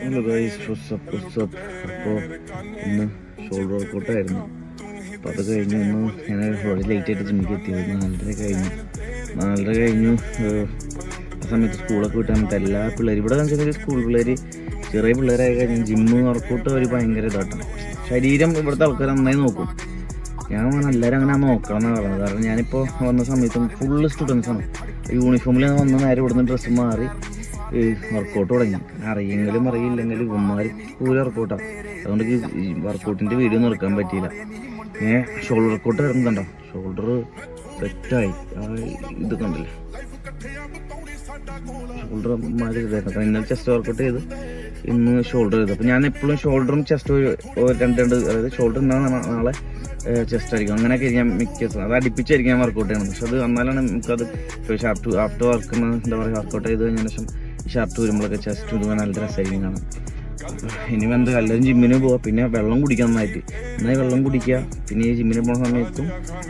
Hello guys, അപ്പോൾ ഇന്ന് shoulder വർക്കൗട്ടായിരുന്നു. അപ്പോൾ അത് കഴിഞ്ഞ് ഇന്ന് ഞാൻ വളരെ ലേറ്റായിട്ട് ജിമ്മിക്ക് എത്തിയത്. 4:30 കഴിഞ്ഞു. ആ സമയത്ത് സ്കൂളൊക്കെ വിട്ട് വന്നിട്ട് എല്ലാ പിള്ളേരും ഇവിടെ വെച്ചാൽ സ്കൂൾ പിള്ളേർ, ചെറിയ പിള്ളേരായി കഴിഞ്ഞാൽ ജിമ്മ് വർക്കൗട്ട് അവർ ഭയങ്കര ഇതായിട്ടാണ്. ശരീരം ഇവിടുത്തെ ആൾക്കാർ നന്നായി നോക്കും. ഞാൻ എല്ലാവരും അങ്ങനെ നോക്കണം എന്നാണ് പറയുന്നത്. കാരണം ഞാനിപ്പോൾ വന്ന സമയത്തും ഫുള്ള് സ്റ്റുഡൻസാണ്. യൂണിഫോമിൽ വന്ന് നേരെ ഇവിടുന്ന് ഡ്രസ്സ് മാറി വർക്കൗട്ട് തുടങ്ങി. അറിയെങ്കിലും അറിയില്ലെങ്കിലും ഇവന്മാർ പൂര വർക്കൗട്ടാണ്. അതുകൊണ്ട് ഈ വർക്കൗട്ടിൻ്റെ വീഡിയോ ഒന്നും എടുക്കാൻ പറ്റിയില്ല. ഷോൾഡർ വർക്കൗട്ട് വരുന്നുണ്ടോ, ഷോൾഡർ സെറ്റായി. ഇത് കണ്ടില്ലേ, ഷോൾഡർ മാറി ഇതായിരുന്നു. കാരണം ഇന്നലെ ചെസ്റ്റ് വർക്കൗട്ട് ചെയ്ത് ഇന്ന് ഷോൾഡർ ചെയ്തു. അപ്പോൾ ഞാൻ എപ്പോഴും ഷോൾഡറും ചെസ്റ്റും രണ്ട് അതായത് ഷോൾഡർ നാളെ ചെസ്റ്റ് ആയിരിക്കും. അങ്ങനെയൊക്കെ ഞാൻ മിക്ക അത് അടുപ്പിച്ചായിരിക്കും ഞാൻ വർക്കൗട്ട് ചെയ്യണം. പക്ഷെ അത് വന്നാലാണ് നമുക്കത് ആഫ്റ്റർ വർക്ക് എന്താ പറയുക, വർക്കൗട്ട് ചെയ്ത് കഴിഞ്ഞതിന് ശേഷം ഷർട്ട് വരുമ്പോഴൊക്കെ ചെസ്റ്റ് ഇത് നല്ല രസമായിരിക്കും കാണാം. ഇനി എന്താ എല്ലാവരും ജിമ്മിന് പോവുക, പിന്നെ വെള്ളം കുടിക്കുക നന്നായിട്ട്. നന്നായി വെള്ളം കുടിക്കുക. പിന്നെ ഈ ജിമ്മിന് പോകുന്ന സമയത്തും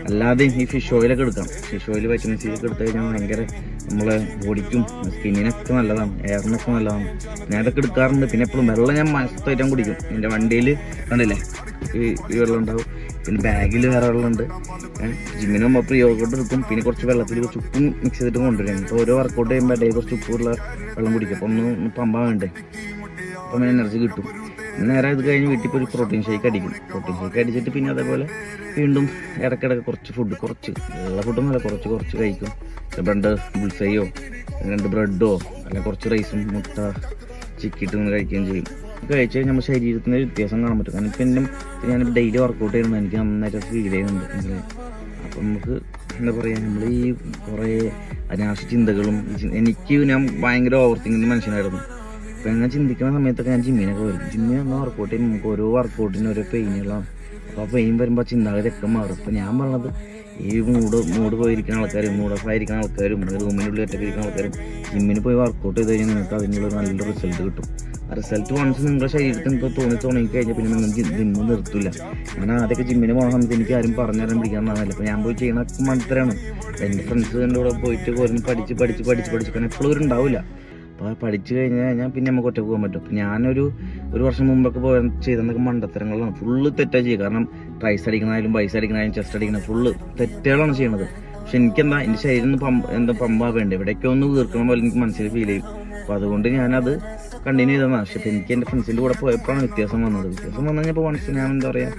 അല്ലാതെയും ഈ ഫിഷ് ഓയിലൊക്കെ എടുക്കാം. ഫിഷ് ഓയിൽ വൈറ്റമിൻ സി ഒക്കെ എടുത്തു കഴിഞ്ഞാൽ ഭയങ്കര നമ്മളെ ബോഡിക്കും സ്കിന്നിനൊക്കെ നല്ലതാണ്, എയറിനൊക്കെ നല്ലതാണ്. ഞാൻ അതൊക്കെ എടുക്കാറുണ്ട്. പിന്നെ എപ്പോഴും വെള്ളം ഞാൻ മസ്തായിട്ട് കുടിക്കും. എൻ്റെ വണ്ടിയിൽ കണ്ടില്ലേ ഈ വെള്ളം ഉണ്ടാവും. പിന്നെ ബാഗിൽ വേറെ വെള്ളമുണ്ട്. ജിമ്മിന് പോകുമ്പോൾ പ്രീ വർക്കൗട്ട് എടുക്കും. പിന്നെ കുറച്ച് വെള്ളത്തിൽ കുറച്ച് ഉപ്പും മിക്സ് ചെയ്തിട്ട് കൊണ്ടുവരും. ഇപ്പോൾ ഓരോ വർക്കൗട്ട് ചെയ്യുമ്പോൾ ഡേ കുറച്ച് ഉപ്പുള്ള വെള്ളം കുടിക്കും. അപ്പോൾ ഒന്ന് പമ്പാൻ വേണ്ടേ, അപ്പം എനർജി കിട്ടും. നേരെ ഇത് കഴിഞ്ഞ് വീട്ടിൽ പോയി പ്രോട്ടീൻ ഷേക്ക് അടിക്കും. പ്രോട്ടീൻ ഷേക്ക് അടിച്ചിട്ട് പിന്നെ അതേപോലെ വീണ്ടും ഇടയ്ക്കിടയ്ക്ക് കുറച്ച് ഫുഡ്, കുറച്ച് എല്ലാ ഫുഡും നല്ല കുറച്ച് കഴിക്കും. ബ്രെഡ് ബുൾസൈയോ 2 ബ്രെഡോ അല്ലെങ്കിൽ കുറച്ച് റൈസും മുട്ട ചിക്കിയിട്ട് നിന്ന് കഴിക്കുകയും ചെയ്യും. കഴിച്ച് കഴിഞ്ഞാൽ നമ്മുടെ ശരീരത്തിന് വ്യത്യാസം കാണാൻ പറ്റും. കാരണം ഇപ്പം ഞാനിപ്പോൾ ഡെയിലി വർക്കൗട്ട് ചെയ്യുന്നത് എനിക്ക് നന്നായിട്ട് ഫീൽ ചെയ്യുന്നുണ്ട്. അപ്പം നമുക്ക് എന്താ പറയുക, നമ്മൾ ഈ കുറേ അനാവശ്യ ചിന്തകളും ഞാൻ ഭയങ്കര ഓവർ തിങ്കിങ് മനുഷ്യനായിരുന്നു. അപ്പം അങ്ങനെ ചിന്തിക്കുന്ന സമയത്തൊക്കെ ഞാൻ ജിമ്മിനൊക്കെ വരും. ജിമ്മിൽ നമ്മൾ വർക്കൗട്ട് ചെയ്യുമ്പോൾ നമുക്ക് ഓരോ വർക്കൗട്ടിനും ഓരോ പെയിനുകളാണ്. അപ്പോൾ ആ പെയിൻ വരുമ്പോൾ ചിന്താഗതിയൊക്കെ മാറും. അപ്പോൾ ഞാൻ പറഞ്ഞത് ഈ മൂഡ് പോയിരിക്കുന്ന ആൾക്കാരും മൂഡ് ഓഫ് ആയിരിക്കുന്ന ആൾക്കാരും റൂമിനുള്ളിൽ ഒറ്റയ്ക്ക് ഇരിക്കുന്ന ആൾക്കാരും ജിമ്മിന് പോയി വർക്കൗട്ട് ചെയ്ത് കഴിഞ്ഞാൽ നിങ്ങൾക്ക് അതിനുള്ളൊരു നല്ലൊരു റിസൾട്ട് കിട്ടും. ആ റിസൾട്ട് വൺസ് നിങ്ങളുടെ ശരീരത്തിൽ നിങ്ങൾക്ക് തോന്നി കഴിഞ്ഞാൽ പിന്നെ നിങ്ങൾ ജിമ്മ് നിർത്തില്ല. ഞാൻ ആദ്യമൊക്കെ ജിമ്മിന് പോകുന്ന സമയത്ത് എനിക്ക് ആരും പറഞ്ഞു തരാൻ പിടിക്കാമെന്നല്ല. അപ്പോൾ ഞാൻ പോയി ചെയ്യുന്ന മണ്ടത്തരാണ്. എൻ്റെ ഫ്രണ്ട്സിൻ്റെ കൂടെ പോയിട്ട് പോലും പഠിച്ച് കാരണം എപ്പോഴും ഉണ്ടാവില്ല. അപ്പോൾ പഠിച്ചു കഴിഞ്ഞാൽ പിന്നെ നമുക്ക് ഒറ്റ പോകാൻ പറ്റും. അപ്പോൾ ഞാനൊരു വർഷം മുമ്പൊക്കെ ചെയ്തെന്നൊക്കെ മണ്ടത്തരങ്ങളാണ്. ഫുള്ള് തെറ്റാണ് ചെയ്യുക. കാരണം ട്രൈസ് അടിക്കണായാലും ബൈസ് അടിക്കണായാലും ചെസ്റ്റ് അടിക്കണം, ഫുള്ള് തെറ്റുകളാണ് ചെയ്യണത്. പക്ഷെ എനിക്കെന്താ എൻ്റെ ശരീരം പമ്പാ വേണ്ടേ, എവിടെയൊക്കെ ഒന്ന് വീർക്കണം പോലെ എനിക്ക് മനസ്സിൽ ഫീൽ ചെയ്യും. അപ്പോൾ അതുകൊണ്ട് ഞാനത് കണ്ടിന്യൂ ചെയ്തതാണ്. പക്ഷെ ഇപ്പോൾ എനിക്ക് എൻ്റെ ഫ്രണ്ട്സിൻ്റെ കൂടെ പോയപ്പോഴാണ് വ്യത്യാസം വന്നത്. വ്യത്യാസം വന്നു കഴിഞ്ഞപ്പോൾ മനസ്സിൽ ഞാൻ എന്താ പറയുക,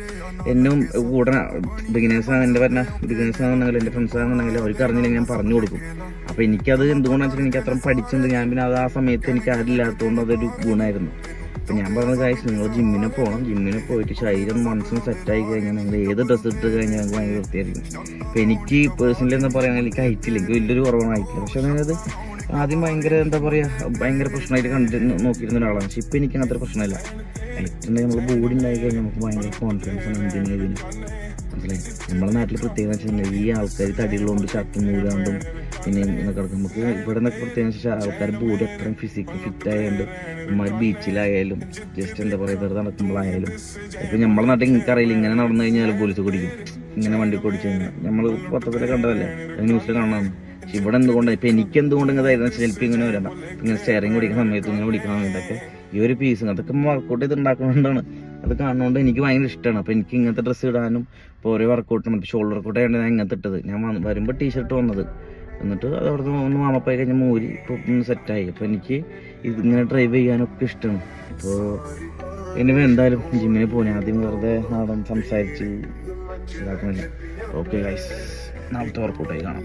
എന്നും കൂടെ ബിഗിനേഴ്സാണെന്നുണ്ടെങ്കിൽ എൻ്റെ ഫ്രണ്ട്സാണെന്നുണ്ടെങ്കിൽ അവർക്ക് അറിഞ്ഞില്ലെങ്കിൽ ഞാൻ പറഞ്ഞു കൊടുക്കും. അപ്പോൾ എനിക്കത് എന്തുകൊണ്ടാണെന്ന് വെച്ചാൽ എനിക്ക് അത്ര പഠിച്ചിട്ടുണ്ട് ഞാൻ. പിന്നെ അത് ആ സമയത്ത് എനിക്ക് ആരില്ലാത്തതുകൊണ്ട് അതൊരു ഗുണമായിരുന്നു. അപ്പോൾ ഞാൻ പറഞ്ഞത് കാര്യം, നിങ്ങൾ ജിമ്മിന് പോകണം. ജിമ്മിന് പോയിട്ട് ശരീരം മനസ്സും സെറ്റായി കഴിഞ്ഞാൽ നിങ്ങൾ ഏത് ഡ്രസ്സ് ഇട്ട് കഴിഞ്ഞാൽ നിങ്ങൾക്ക് ഭയങ്കര വൃത്തിയായിരിക്കും. അപ്പോൾ എനിക്ക് പേഴ്സണലി എന്താ പറയുക, എനിക്ക് ഹൈറ്റില്ല, എനിക്ക് വലിയൊരു കുറവാണ് ഹൈറ്റില്ല. പക്ഷെ അതായത് ആദ്യം ഭയങ്കര എന്താ പറയുക, ഭയങ്കര പ്രശ്നമായിട്ട് നോക്കിയിരുന്ന ഒരാളാണ്. പക്ഷെ ഇപ്പം എനിക്ക് അങ്ങനത്തെ പ്രശ്നമില്ല. ഹൈറ്റുണ്ടെങ്കിൽ നമ്മൾ ബോഡി ഉണ്ടായി കഴിഞ്ഞാൽ നമുക്ക് ഭയങ്കര കോൺഫിഡൻസ് ആണ് എന്തിനും. മനസ്സിലായി? നമ്മുടെ നാട്ടിൽ പ്രത്യേകത വെച്ചിട്ടുണ്ടെങ്കിൽ ഈ ആൾക്കാർ തടികളുകൊണ്ട് ഷർട്ടും മൂടാണ്ടും പിന്നെ ഇങ്ങനെ കിടക്കും. നമുക്ക് ഇവിടെ നിന്നൊക്കെ പ്രത്യേകിച്ച് വെച്ചാൽ ആൾക്കാർ ബോഡി അത്രയും ഫിറ്റ് ആയതുകൊണ്ട് നമ്മൾ ബീച്ചിലായാലും ജസ്റ്റ് എന്താ പറയുക വെറുതെ നടക്കുമ്പോഴായാലും. ഇപ്പം നമ്മളെ നാട്ടിൽ എനിക്കറിയില്ല, ഇങ്ങനെ നടന്നു കഴിഞ്ഞാൽ പോലീസ് കുടിക്കും. ഇങ്ങനെ വണ്ടി ഓടിച്ചു കഴിഞ്ഞാൽ നമ്മൾ പത്രത്തിൽ കണ്ടതല്ലേ, ന്യൂസിൽ കാണാം. പക്ഷെ ഇവിടെ എന്തുകൊണ്ടാണ് ഇപ്പം എനിക്ക് എന്തുകൊണ്ട് ഇങ്ങനെയായിരുന്നു ചിലപ്പോൾ ഇങ്ങനെ വരണ്ട. ഇങ്ങനെ സ്റ്റെയറിങ് കുടിക്കുന്ന സമയത്ത് ഇങ്ങനെ കുടിക്കുന്ന സമയത്തൊക്കെ ഈ ഒരു പീസ് അതൊക്കെ വർക്കൗട്ട് ചെയ്ത് ഉണ്ടാക്കുന്നതുകൊണ്ടാണ്. അത് കാണുന്നതുകൊണ്ട് എനിക്ക് ഭയങ്കര ഇഷ്ടമാണ്. അപ്പോൾ എനിക്ക് ഇങ്ങനത്തെ ഡ്രസ്സ് ഇടാനും ഇപ്പോൾ ഓരോ വർക്കൗട്ടിനും ഷോൾഡർ വർക്കൗട്ട് ആയതുകൊണ്ട് ഞാൻ ഇങ്ങനത്തെ ഇട്ടത്. ഞാൻ വരുമ്പോൾ ടീഷർട്ട് വന്നത്, എന്നിട്ട് അത് അവിടുത്തെ ഒന്ന് മാമപ്പായി കഴിഞ്ഞാൽ മൂരി ഇപ്പോൾ ഒന്ന് സെറ്റായി. അപ്പോൾ എനിക്ക് ഇതിങ്ങനെ ഡ്രൈവ് ചെയ്യാനൊക്കെ ഇഷ്ടമാണ്. അപ്പോൾ ഇനി എന്തായാലും ജിമ്മിന് പോകുന്നത് ആദ്യം വെറുതെ സംസാരിച്ച് ഇതാക്കുന്നില്ല. ഓക്കെ ഗൈസ്, നാളത്തെ വർക്കൗട്ടായി കാണാം.